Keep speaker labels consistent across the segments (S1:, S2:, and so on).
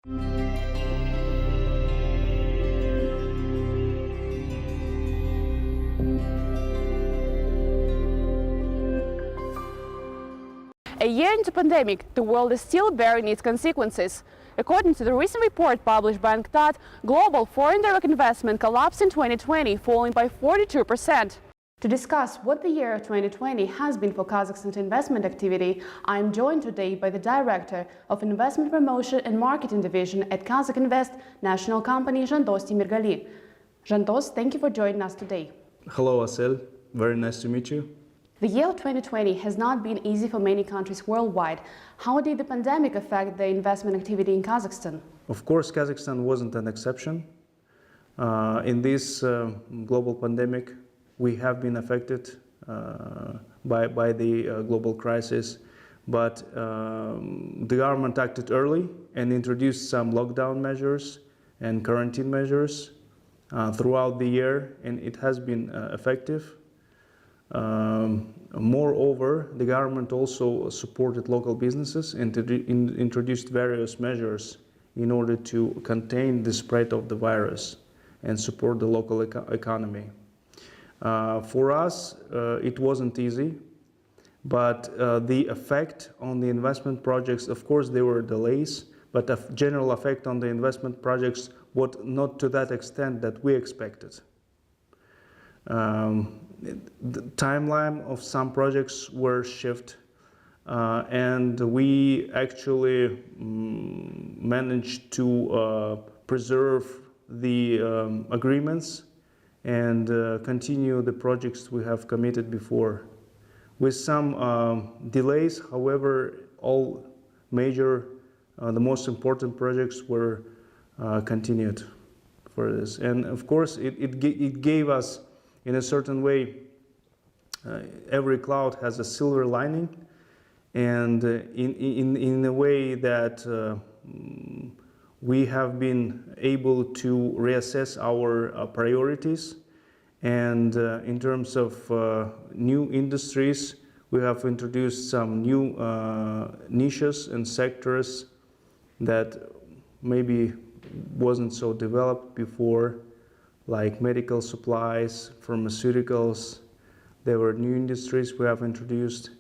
S1: A year into pandemic, the world is still bearing its consequences. According to the recent report published by UNCTAD, global foreign direct investment collapsed in 2020, falling by 42%. To discuss what the year of 2020 has been for Kazakhstan's investment activity, I am joined today by the Director of Investment Promotion and Marketing Division at KAZAKH INVEST national company, Zhandos Temirgali. Zhandos, thank you for joining us today.
S2: Hello, Asel. Very nice to meet you.
S1: The year of 2020 has not been easy for many countries worldwide. How did the pandemic affect the investment activity in Kazakhstan?
S2: Of course, Kazakhstan wasn't an exception. In this global pandemic, we have been affected by the global crisis, but the government acted early and introduced some lockdown measures and quarantine measures throughout the year, and it has been effective. Moreover, the government also supported local businesses and introduced various measures in order to contain the spread of the virus and support the local economy. For us, it wasn't easy, but the effect on the investment projects, of course, there were delays, but a general effect on the investment projects was not to that extent that we expected. The timeline of some projects were shifted, and we actually managed to preserve the agreements and continue the projects we have committed before. With some delays, however, all major, the most important projects were continued for this. And of course, it gave us, in a certain way, every cloud has a silver lining, and in a way that we have been able to reassess our priorities, and in terms of new industries, we have introduced some new niches and sectors that maybe wasn't so developed before, like medical supplies, pharmaceuticals. There were new industries we have introduced.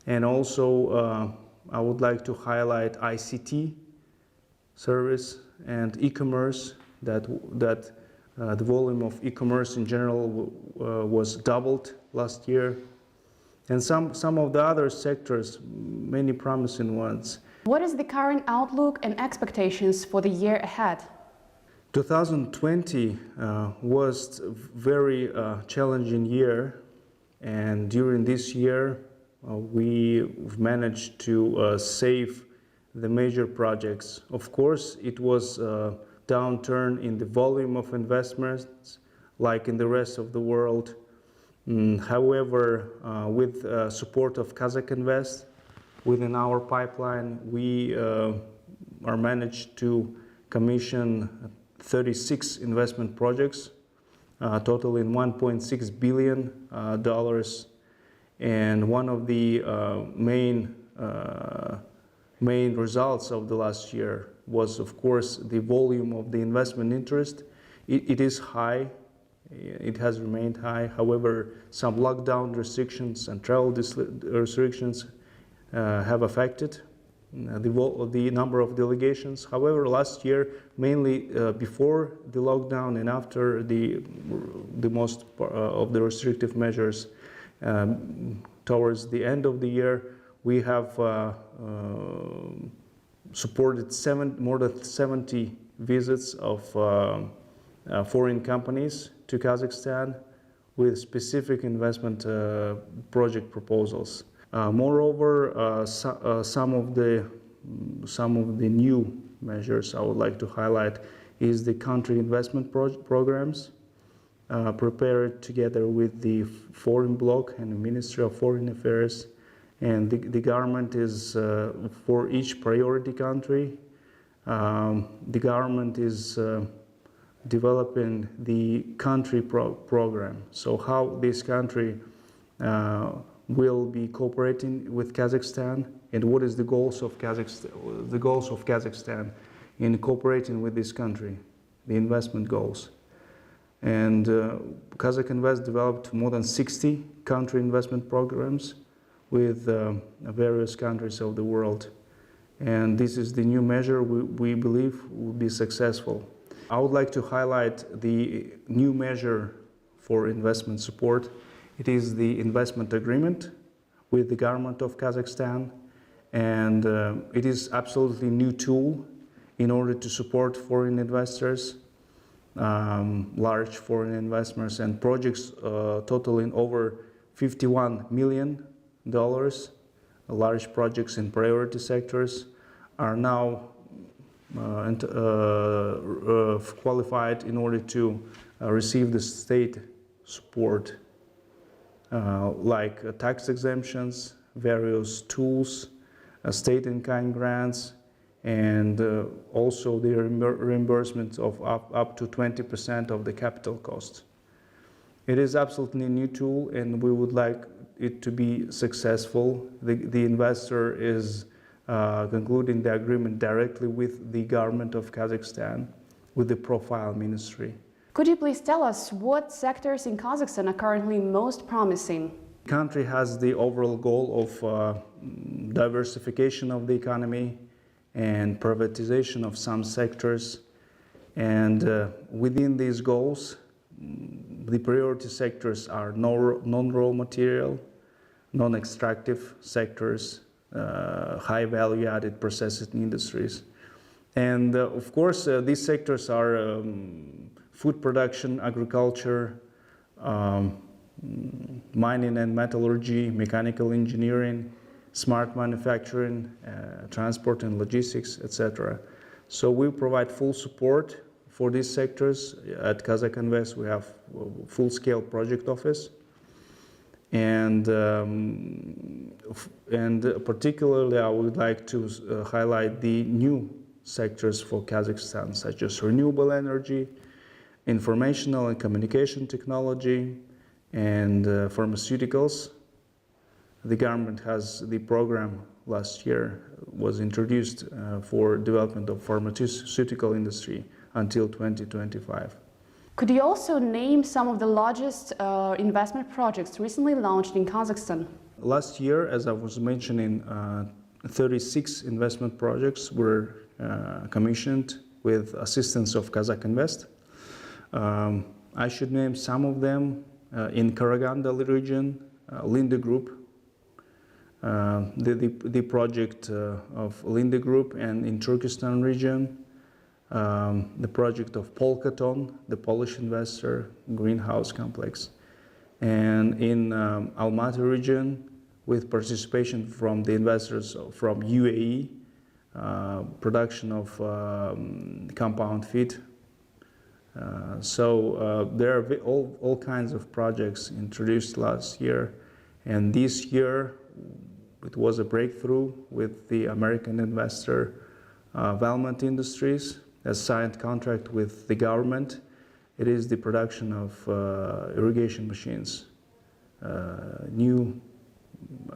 S2: And also, I would like to highlight ICT service and e-commerce, that the volume of e-commerce in general was doubled last year. And some of the other sectors, many promising ones.
S1: What is the current outlook and expectations for the year ahead?
S2: 2020 was a very challenging year, and during this year we've managed to save the major projects. Of course, it was a downturn in the volume of investments, like in the rest of the world. However, with support of KAZAKH INVEST within our pipeline, we are managed to commission 36 investment projects, totaling $1.6 billion. And one of the main results of the last year was, of course, the volume of the investment interest. It is high. It has remained high. However, some lockdown restrictions and travel restrictions have affected the number of delegations. However, last year, mainly before the lockdown and after the most of the restrictive measures, towards the end of the year, we have supported more than 70 visits of foreign companies to Kazakhstan with specific investment project proposals. Moreover, some of the new measures I would like to highlight is the country investment programs prepared together with the Foreign Bloc and the Ministry of Foreign Affairs. And the government is, for each priority country, the government is developing the country program. So how this country will be cooperating with Kazakhstan, and what is the goals of Kazakhstan. The goals of Kazakhstan in cooperating with this country, the investment goals. And Kazakh Invest developed more than 60 country investment programs with various countries of the world. And this is the new measure we believe will be successful. I would like to highlight the new measure for investment support. It is the investment agreement with the government of Kazakhstan, and it is absolutely new tool in order to support foreign investors, large foreign investors, and projects totaling over $51 million. Large projects in priority sectors are now qualified in order to receive the state support, like tax exemptions, various tools, state in kind grants, and also the reimbursement of up to 20% of the capital cost. It is absolutely a new tool, and we would like it to be successful. The investor is concluding the agreement directly with the government of Kazakhstan, with the profile ministry.
S1: Could you please tell us what sectors in Kazakhstan are currently most promising?
S2: The country has the overall goal of diversification of the economy and privatization of some sectors. And within these goals, the priority sectors are non-raw material, non-extractive sectors, high value-added processing industries. And of course, these sectors are food production, agriculture, mining and metallurgy, mechanical engineering, smart manufacturing, transport and logistics, etc. So we provide full support for these sectors. At Kazakh Invest, we have a full-scale project office. And particularly, I would like to highlight the new sectors for Kazakhstan, such as renewable energy, informational and communication technology, and pharmaceuticals. The government has the program last year was introduced for development of pharmaceutical industry until 2025.
S1: Could you also name some of the largest investment projects recently launched in Kazakhstan?
S2: Last year, as I was mentioning, 36 investment projects were commissioned with assistance of Kazakh Invest. I should name some of them. In Karaganda region, Linde Group, the project of Linde Group, and in Turkestan region, the project of Polkaton, the Polish investor, greenhouse complex. And in Almaty region, with participation from the investors from UAE, production of compound feed. There are all kinds of projects introduced last year, and this year it was a breakthrough with the American investor Valmont Industries has signed contract with the government. It is the production of irrigation machines,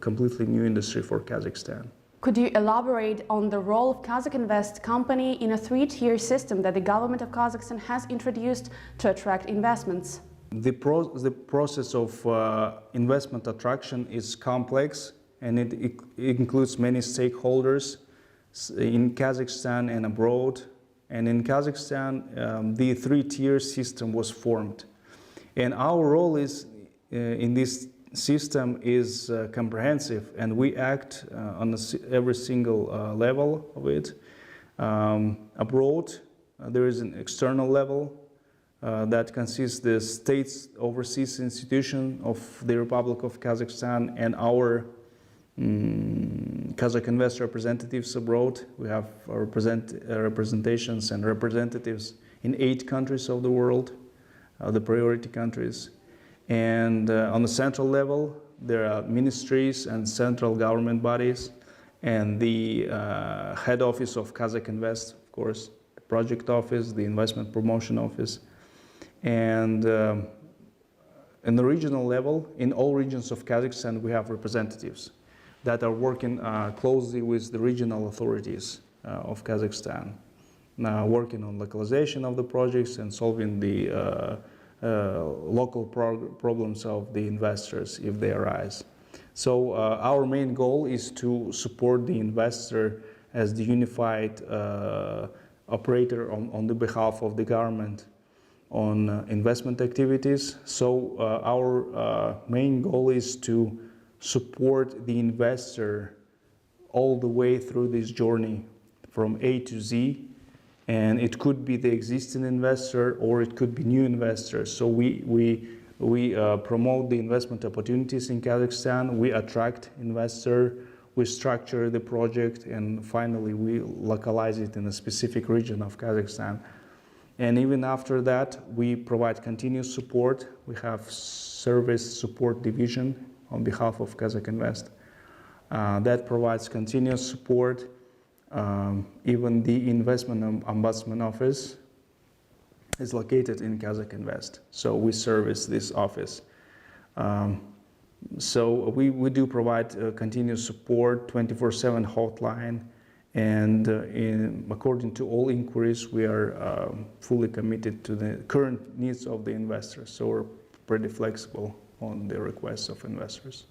S2: completely new industry for Kazakhstan.
S1: Could you elaborate on the role of Kazakh Invest company in a three-tier system that the government of Kazakhstan has introduced to attract investments?
S2: The process of investment attraction is complex, and it includes many stakeholders in Kazakhstan and abroad. And in Kazakhstan, the three-tier system was formed. And our role is in this system is comprehensive, and we act on every single level of it. Abroad, there is an external level that consists the state's overseas institution of the Republic of Kazakhstan and our Kazakh Invest representatives abroad. We have representations and representatives in 8 countries of the world, the priority countries. And on the central level, there are ministries and central government bodies, and the head office of Kazakh Invest, of course, the project office, the investment promotion office. And in the regional level, in all regions of Kazakhstan, we have representatives that are working closely with the regional authorities of Kazakhstan. working on localization of the projects and solving the local problems of the investors if they arise. So our main goal is to support the investor as the unified operator on the behalf of the government on investment activities. So our main goal is to support the investor all the way through this journey from A to Z, and it could be the existing investor or it could be new investors. So we promote the investment opportunities in Kazakhstan, we attract investor, we structure the project, and finally we localize it in a specific region of Kazakhstan. And even after that, we provide continuous support. We have service support division on behalf of KAZAKH INVEST that provides continuous support. Even the investment ombudsman office is located in KAZAKH INVEST, so we service this office. So we do provide continuous support, 24/7 hotline, and according to all inquiries, we are fully committed to the current needs of the investors, so we're pretty flexible on the requests of investors.